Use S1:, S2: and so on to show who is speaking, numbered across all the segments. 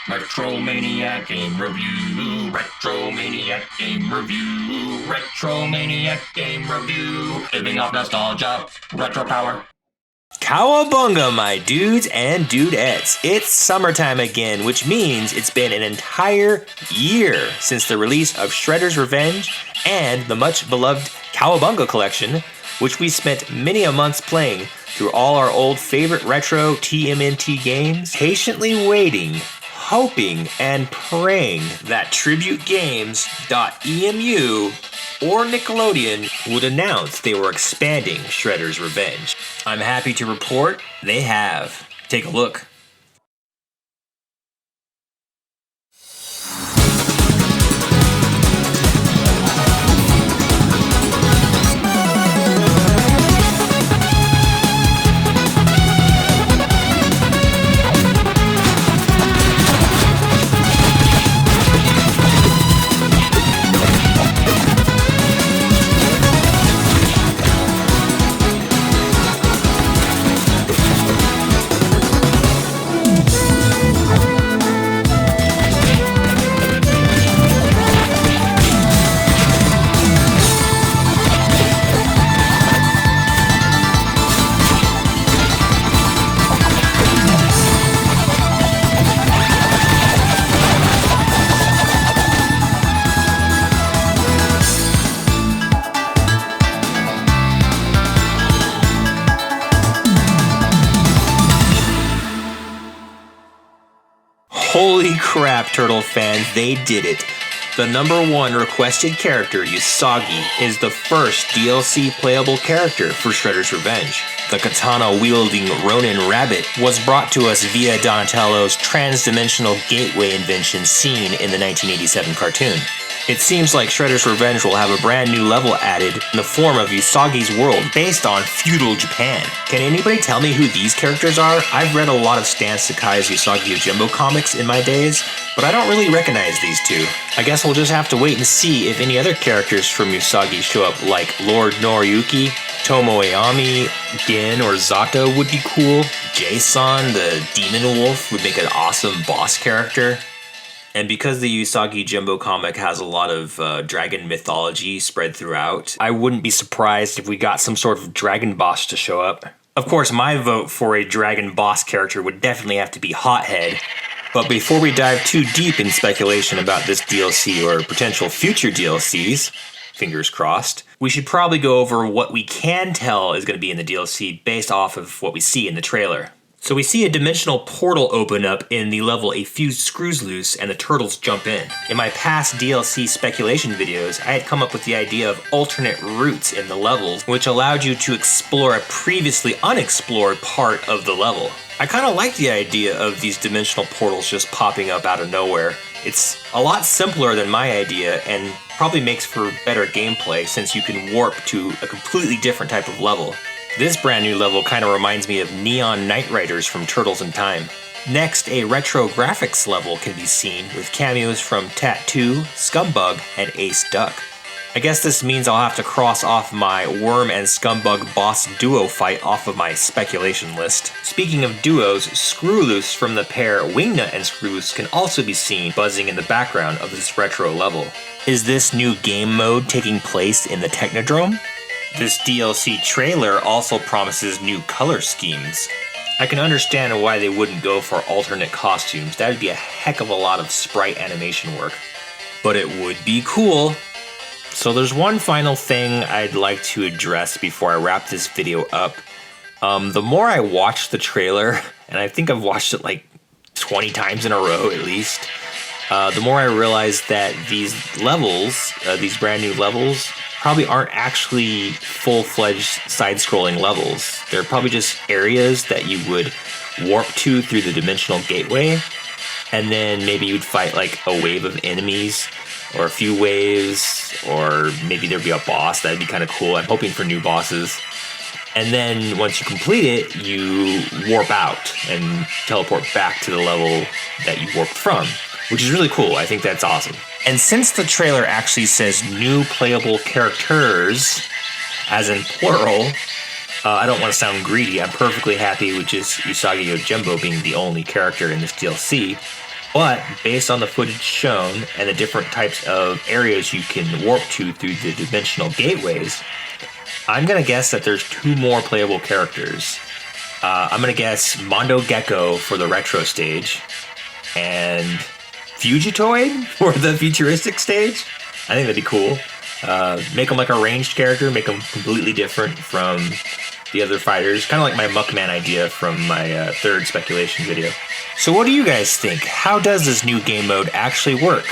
S1: Retromaniac Game Review, Retromaniac Game Review, Retromaniac Game Review, living off nostalgia, retro power.
S2: Cowabunga, my dudes and dudettes. It's summertime again, which means it's been an entire year since the release of Shredder's Revenge and the much beloved Cowabunga collection, which we spent many a months playing through all our old favorite retro TMNT games, patiently waiting, hoping, and praying that TributeGames.emu or Nickelodeon would announce they were expanding Shredder's Revenge. I'm happy to report they have. Take a look. Holy crap, Turtle fans, they did it. The #1 requested character, Usagi, is the first DLC playable character for Shredder's Revenge. The katana-wielding Ronin Rabbit was brought to us via Donatello's trans-dimensional gateway invention seen in the 1987 cartoon. It seems like Shredder's Revenge will have a brand new level added in the form of Usagi's world based on feudal Japan. Can anybody tell me who these characters are? I've read a lot of Stan Sakai's Usagi Yojimbo comics in my days, but I don't really recognize these two. I guess we'll just have to wait and see if any other characters from Usagi show up, like Lord Noriyuki, Tomoyami, Gin, or Zato would be cool. Jason, the Demon Wolf, would make an awesome boss character. And because the Usagi Jimbo comic has a lot of dragon mythology spread throughout, I wouldn't be surprised if we got some sort of dragon boss to show up. Of course, my vote for a dragon boss character would definitely have to be Hothead. But before we dive too deep in speculation about this DLC or potential future DLCs, fingers crossed, we should probably go over what we can tell is going to be in the DLC based off of what we see in the trailer. So we see a dimensional portal open up in the level A Fused Screws Loose and the turtles jump in. In my past DLC speculation videos, I had come up with the idea of alternate routes in the levels, which allowed you to explore a previously unexplored part of the level. I kind of like the idea of these dimensional portals just popping up out of nowhere. It's a lot simpler than my idea and probably makes for better gameplay since you can warp to a completely different type of level. This brand new level kind of reminds me of Neon Knight Riders from Turtles in Time. Next, a retro graphics level can be seen with cameos from Tattoo, Scumbug, and Ace Duck. I guess this means I'll have to cross off my Worm and Scumbug boss duo fight off of my speculation list. Speaking of duos, Screwloose from the pair Wingnut and Screwloose can also be seen buzzing in the background of this retro level. Is this new game mode taking place in the Technodrome? This DLC trailer also promises new color schemes. I can understand why they wouldn't go for alternate costumes. That would be a heck of a lot of sprite animation work. But it would be cool. So there's one final thing I'd like to address before I wrap this video up. The more I watch the trailer, and I think I've watched it like 20 times in a row at least, the more I realize that these levels, these brand new levels, probably aren't actually full-fledged side-scrolling levels. They're probably just areas that you would warp to through the dimensional gateway, and then maybe you'd fight like a wave of enemies, or a few waves, or maybe there'd be a boss. That'd be kind of cool. I'm hoping for new bosses. And then once you complete it, you warp out and teleport back to the level that you warped from, which is really cool. I think that's awesome. And since the trailer actually says new playable characters, as in plural, I don't want to sound greedy. I'm perfectly happy with just Usagi Yojimbo being the only character in this DLC. But based on the footage shown and the different types of areas you can warp to through the dimensional gateways, I'm going to guess that there's 2 more playable characters. I'm going to guess Mondo Gecko for the retro stage and Fugitoid for the futuristic stage. I think that'd be cool. Make them like a ranged character, make them completely different from the other fighters. Kind of like my Muckman idea from my third speculation video. So what do you guys think? How does this new game mode actually work?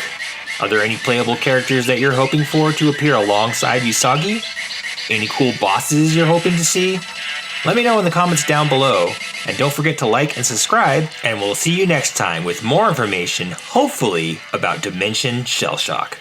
S2: Are there any playable characters that you're hoping for to appear alongside Usagi? Any cool bosses you're hoping to see? Let me know in the comments down below. And don't forget to like and subscribe, and we'll see you next time with more information, hopefully, about Dimension Shellshock.